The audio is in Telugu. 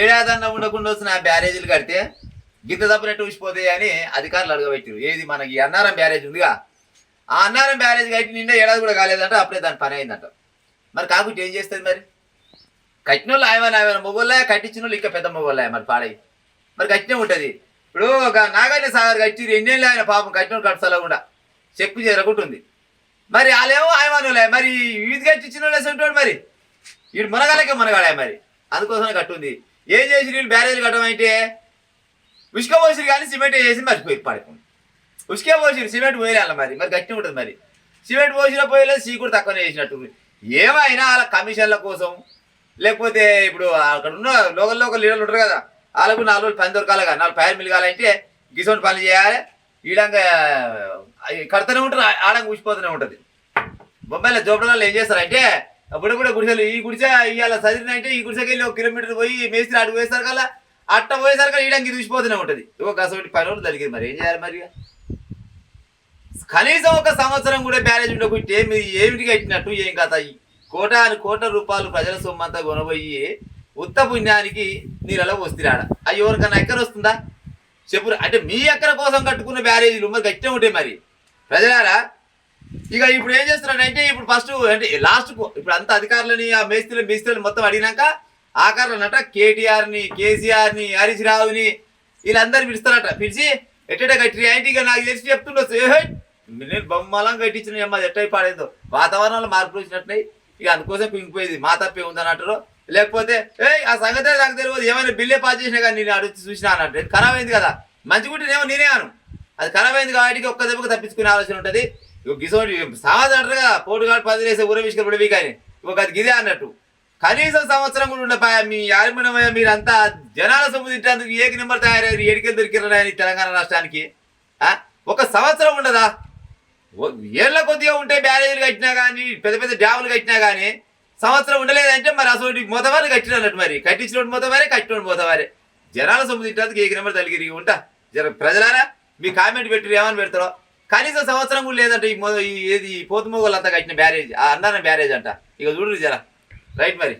ఏడాదన్న ఉండకుండా వచ్చిన బ్యారేజీలు కడితే గింత తప్పినట్టు ఊసిపోతాయి అని అధికారులు అడగబెట్టారు. ఏది మనకి అన్నారం బ్యారేజ్ ఉందిగా, ఆ అన్నారం బ్యారేజ్ కట్టి నిండా ఏడాది కూడా కాలేదంట, అప్పుడే దాని పని అయిందంట. మరి కాకుంటే ఏం చేస్తుంది మరి? కట్టిన వాళ్ళు ఆయన మొగోళ్ళే, కట్టించిన వాళ్ళు ఇంకా పెద్ద మొగోళ్ళే మరి పాడై. మరి కట్టినే ఉంటుంది. ఇప్పుడు ఒక నాగార్జున సాగర్ కట్టి ఎన్నేళ్ళు ఆయన పాపం కట్టిన కట్టసలకుండా చెప్పు జరగకుంటుంది. మరి వాళ్ళేమో ఆయమానులే, మరి వీధి కట్టించిన వాళ్ళు వేసుకుంటాడు. మరి వీడు మునగాలకే మునగాడే. మరి అందుకోసమే కట్టుంది. ఏం చేసి వీళ్ళు బ్యారేజీలు కట్టమంటే ఉసుక పోసిరు కానీ సిమెంట్ వేసి మర్చిపోయి పడుకుంది. ఉసుకే పోసిరు, సిమెంట్ పోయాలి. మరి గట్టి ఉంటుంది. మరి సిమెంట్ పోసినా పోయలేదు, సీ కూడా తక్కువనే వేసినట్టు. ఏమైనా వాళ్ళ కమిషన్ల కోసం, లేకపోతే ఇప్పుడు అక్కడ ఉన్న లోకల్ లీడర్లు ఉంటారు కదా, వాళ్ళకు 4 రోజులు పని దొరకాలి కదా, 4 పైరు మిలగాలంటే గిసోటి పనులు చేయాలి. ఈడంగా కడుతూనే ఉంటారు, ఆడంగా ఊసిపోతూనే ఉంటుంది. బొంబాయిలో జోపడాలు ఏం చేస్తారంటే అప్పుడు కూడా గుడిసెలు, ఈ గుడిసె ఇవాళ చదివినంటే ఈ గుడిసెకి వెళ్ళి 1 కిలోమీటర్ పోయి మేస్త్రి అడుగు పోయేసరికి కల్లా అట్ట పోయేసరికి ఈడంగి చూసిపోతూనే ఉంటుంది. కసోటి పని రోజులు జరిగింది. మరి ఏం చేయాలి? మరి కనీసం 1 సంవత్సరం కూడా బ్యారేజ్ ఉండకుంటే మీరు ఏమిటి కట్టినట్టు ఏం కథ? కోట్ల రూపాయలు ప్రజల సొమ్మంతా కొనబోయి ఉత్త పుణ్యానికి నీళ్ళలో వస్తున్నాడ. అవి ఎవరికన్నా ఎక్కర వస్తుందా చెప్పు? అంటే మీ ఎక్కర కోసం కట్టుకున్న బ్యారేజీలు మరి గట్టిగా ఉంటాయి. మరి ప్రజలారా, ఇక ఇప్పుడు ఏం చేస్తున్నారంటే ఇప్పుడు ఫస్ట్ అంటే లాస్ట్కు ఇప్పుడు అంత అధికారులని ఆ మేస్త్రులు మొత్తం అడిగినాక ఆకారులనట కేటీఆర్ని, కేసీఆర్ని, హరీష్ రావుని వీళ్ళందరూ పిలుస్తారట. పిలిచి ఎట్ట కట్టి అంటే ఇక నాకు తెలిసి చెప్తుండొచ్చు, నేను బొమ్మలం కట్టించిన అమ్మ ఎట్టయి పాడేదో వాతావరణంలో మార్పులు వచ్చినట్టున్నాయి. ఇక అందుకోసం పింగిపోయేది మా తప్పే ఉందని అంటారు. లేకపోతే ఆ సంగతే నాకు తెలియదు, ఏమైనా బిల్లే పాస్ చేసినా కానీ నేను అడిగి చూసినా అంటే ఖరాబ్ అయింది కదా, మంచిగుంటేనేమో నేనే అను. అది ఖరాబ్ అయింది కాబట్టి ఒక్క దెబ్బకు తప్పించుకునే ఆలోచన ఉంటుంది. గిసోటి సమాధానం అంటారు కదా, పోటుగాడు 10 వేసే ఊర విషయాలు కూడా కానీ ఒక అది గిదే అన్నట్టు. కనీసం సంవత్సరం కూడా ఉండపాయ మీ యారిమనమయ్య. మీరంతా జనాల సొమ్ము తింటేందుకు ఏక నెంబర్ తయారయ్యారు, ఏడికెళ్ళి దొరికిరని తెలంగాణ రాష్ట్రానికి 1 సంవత్సరం ఉండదా? ఏళ్ళ కొద్దిగా ఉంటే బ్యారేజీలు కట్టినా కానీ, పెద్ద డ్యాములు కట్టినా కానీ సంవత్సరం ఉండలేదంటే మరి అసలు మొదవారు కట్టినట్టు. మరి కట్టించినోడు మొదవారే, కట్టినోడు మొదవారే. జనాల సొమ్ము తింటేందుకు ఏక నెంబర్ తలిగిరి ఉంటా. ప్రజలారా మీ కామెంట్ పెట్టి ఏమని పెడతారో. కనీసం సంవత్సరం కూడా లేదంటే ఏది పోతుమోగోళ్ళంతా కట్టిన బ్యారేజ్, ఆ అన్నారం బ్యారేజ్ అంట. ఇక చూడరు జరా రైట్. మరి